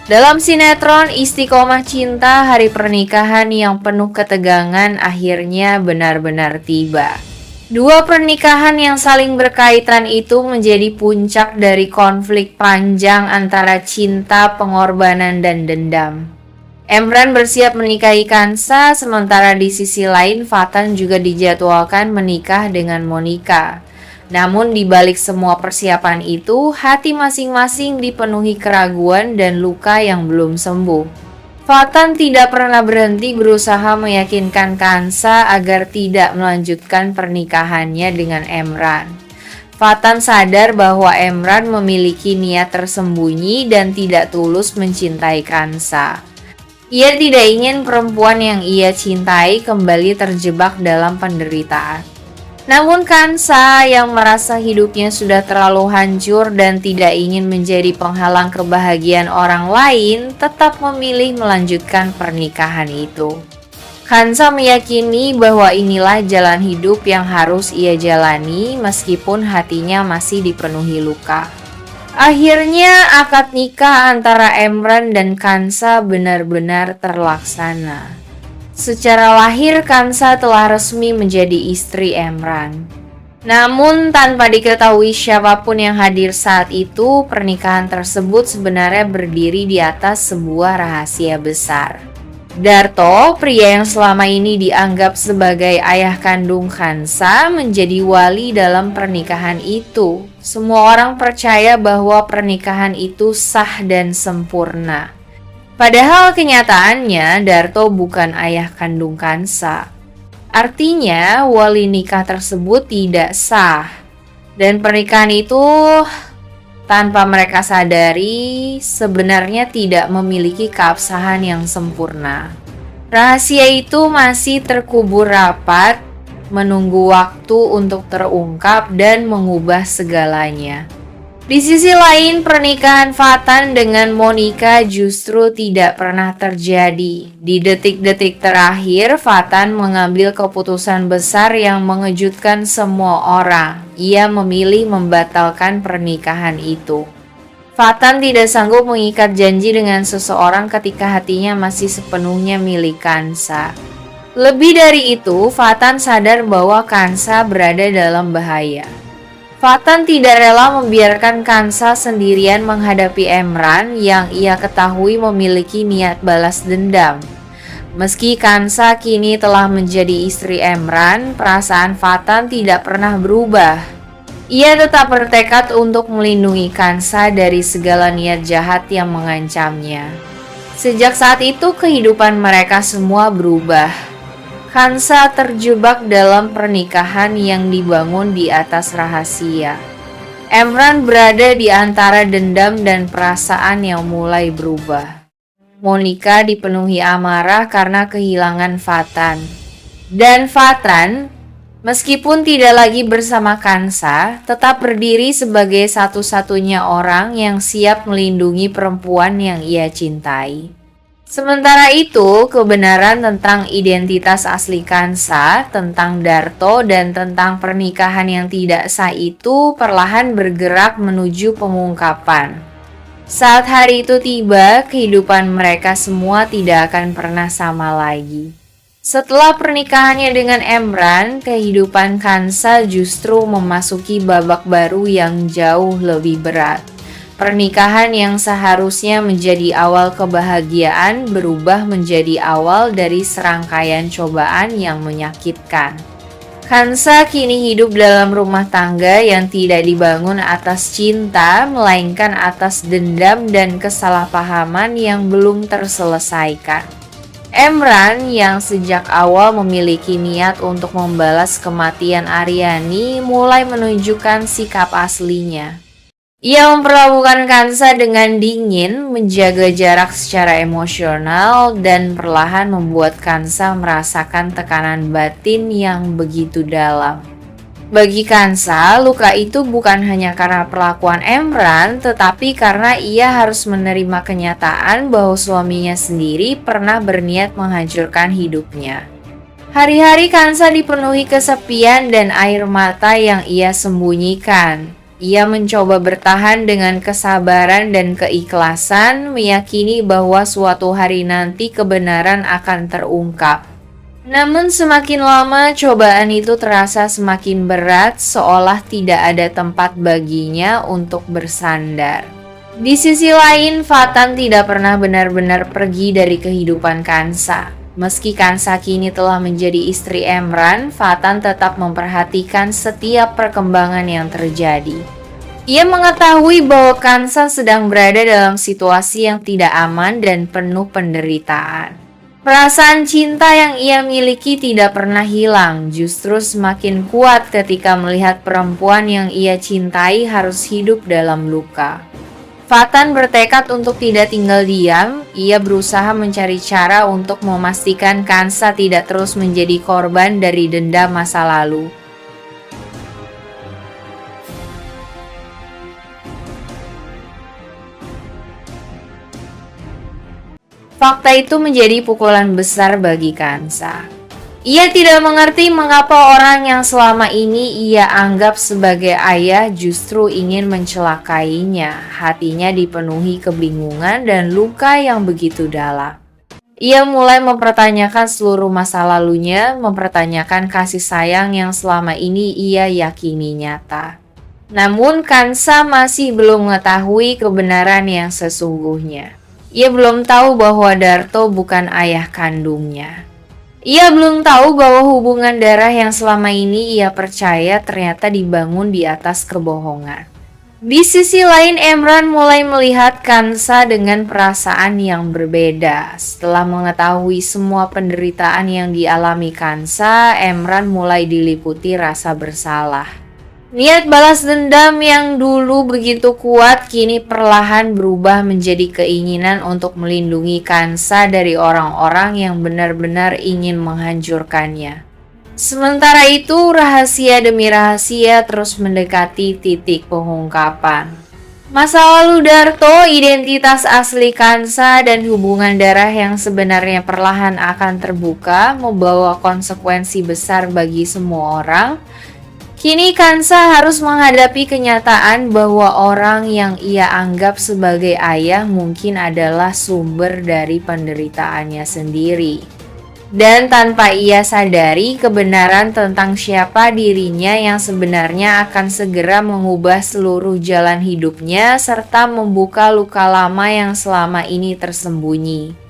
Dalam sinetron Istiqomah Cinta, hari pernikahan yang penuh ketegangan akhirnya benar-benar tiba. Dua pernikahan yang saling berkaitan itu menjadi puncak dari konflik panjang antara cinta, pengorbanan, dan dendam. Emran bersiap menikahi Kansa, sementara di sisi lain Fatan juga dijadwalkan menikah dengan Monica. Namun di balik semua persiapan itu, hati masing-masing dipenuhi keraguan dan luka yang belum sembuh. Fatan tidak pernah berhenti berusaha meyakinkan Kansa agar tidak melanjutkan pernikahannya dengan Emran. Fatan sadar bahwa Emran memiliki niat tersembunyi dan tidak tulus mencintai Kansa. Ia tidak ingin perempuan yang ia cintai kembali terjebak dalam penderitaan. Namun Kansa yang merasa hidupnya sudah terlalu hancur dan tidak ingin menjadi penghalang kebahagiaan orang lain, tetap memilih melanjutkan pernikahan itu. Kansa meyakini bahwa inilah jalan hidup yang harus ia jalani meskipun hatinya masih dipenuhi luka. Akhirnya akad nikah antara Emran dan Kansa benar-benar terlaksana. Secara lahir Kansa telah resmi menjadi istri Emran. Namun tanpa diketahui siapapun yang hadir saat itu, pernikahan tersebut sebenarnya berdiri di atas sebuah rahasia besar. Darto, pria yang selama ini dianggap sebagai ayah kandung Kansa, menjadi wali dalam pernikahan itu. Semua orang percaya bahwa pernikahan itu sah dan sempurna. Padahal kenyataannya Darto bukan ayah kandung Kansa. Artinya wali nikah tersebut tidak sah. Dan pernikahan itu tanpa mereka sadari sebenarnya tidak memiliki keabsahan yang sempurna. Rahasia itu masih terkubur rapat, menunggu waktu untuk terungkap dan mengubah segalanya. Di sisi lain, pernikahan Fatan dengan Monica justru tidak pernah terjadi. Di detik-detik terakhir, Fatan mengambil keputusan besar yang mengejutkan semua orang. Ia memilih membatalkan pernikahan itu. Fatan tidak sanggup mengikat janji dengan seseorang ketika hatinya masih sepenuhnya milik Kansa. Lebih dari itu, Fatan sadar bahwa Kansa berada dalam bahaya. Fatan tidak rela membiarkan Kansa sendirian menghadapi Emran yang ia ketahui memiliki niat balas dendam. Meski Kansa kini telah menjadi istri Emran, perasaan Fatan tidak pernah berubah. Ia tetap bertekad untuk melindungi Kansa dari segala niat jahat yang mengancamnya. Sejak saat itu kehidupan mereka semua berubah. Kansa terjebak dalam pernikahan yang dibangun di atas rahasia. Emran berada di antara dendam dan perasaan yang mulai berubah. Monica dipenuhi amarah karena kehilangan Fatan. Dan Fatan, meskipun tidak lagi bersama Kansa, tetap berdiri sebagai satu-satunya orang yang siap melindungi perempuan yang ia cintai. Sementara itu, kebenaran tentang identitas asli Kansa, tentang Darto, dan tentang pernikahan yang tidak sah itu perlahan bergerak menuju pengungkapan. Saat hari itu tiba, kehidupan mereka semua tidak akan pernah sama lagi. Setelah pernikahannya dengan Emran, kehidupan Kansa justru memasuki babak baru yang jauh lebih berat. Pernikahan yang seharusnya menjadi awal kebahagiaan berubah menjadi awal dari serangkaian cobaan yang menyakitkan. Kansa kini hidup dalam rumah tangga yang tidak dibangun atas cinta, melainkan atas dendam dan kesalahpahaman yang belum terselesaikan. Emran yang sejak awal memiliki niat untuk membalas kematian Aryani mulai menunjukkan sikap aslinya. Ia memperlakukan Kansa dengan dingin, menjaga jarak secara emosional, dan perlahan membuat Kansa merasakan tekanan batin yang begitu dalam. Bagi Kansa, luka itu bukan hanya karena perlakuan Emran, tetapi karena ia harus menerima kenyataan bahwa suaminya sendiri pernah berniat menghancurkan hidupnya. Hari-hari Kansa dipenuhi kesepian dan air mata yang ia sembunyikan. Ia mencoba bertahan dengan kesabaran dan keikhlasan, meyakini bahwa suatu hari nanti kebenaran akan terungkap. Namun semakin lama cobaan itu terasa semakin berat, seolah tidak ada tempat baginya untuk bersandar. Di sisi lain, Fatan tidak pernah benar-benar pergi dari kehidupan Kansa. Meski Kansa kini telah menjadi istri Emran, Fatan tetap memperhatikan setiap perkembangan yang terjadi. Ia mengetahui bahwa Kansa sedang berada dalam situasi yang tidak aman dan penuh penderitaan. Perasaan cinta yang ia miliki tidak pernah hilang, justru semakin kuat ketika melihat perempuan yang ia cintai harus hidup dalam luka. Fatan bertekad untuk tidak tinggal diam. Ia berusaha mencari cara untuk memastikan Kansa tidak terus menjadi korban dari dendam masa lalu. Fakta itu menjadi pukulan besar bagi Kansa. Ia tidak mengerti mengapa orang yang selama ini ia anggap sebagai ayah justru ingin mencelakainya. Hatinya dipenuhi kebingungan dan luka yang begitu dalam. Ia mulai mempertanyakan seluruh masa lalunya, mempertanyakan kasih sayang yang selama ini ia yakini nyata. Namun Kansa masih belum mengetahui kebenaran yang sesungguhnya. Ia belum tahu bahwa Darto bukan ayah kandungnya. Ia belum tahu bahwa hubungan darah yang selama ini ia percaya ternyata dibangun di atas kebohongan. Di sisi lain, Emran mulai melihat Kansa dengan perasaan yang berbeda. Setelah mengetahui semua penderitaan yang dialami Kansa, Emran mulai diliputi rasa bersalah. Niat balas dendam yang dulu begitu kuat kini perlahan berubah menjadi keinginan untuk melindungi Kansa dari orang-orang yang benar-benar ingin menghancurkannya. Sementara itu, rahasia demi rahasia terus mendekati titik pengungkapan. Masa lalu Darto, identitas asli Kansa, dan hubungan darah yang sebenarnya perlahan akan terbuka membawa konsekuensi besar bagi semua orang. Kini Kansa harus menghadapi kenyataan bahwa orang yang ia anggap sebagai ayah mungkin adalah sumber dari penderitaannya sendiri. Dan tanpa ia sadari, kebenaran tentang siapa dirinya yang sebenarnya akan segera mengubah seluruh jalan hidupnya serta membuka luka lama yang selama ini tersembunyi.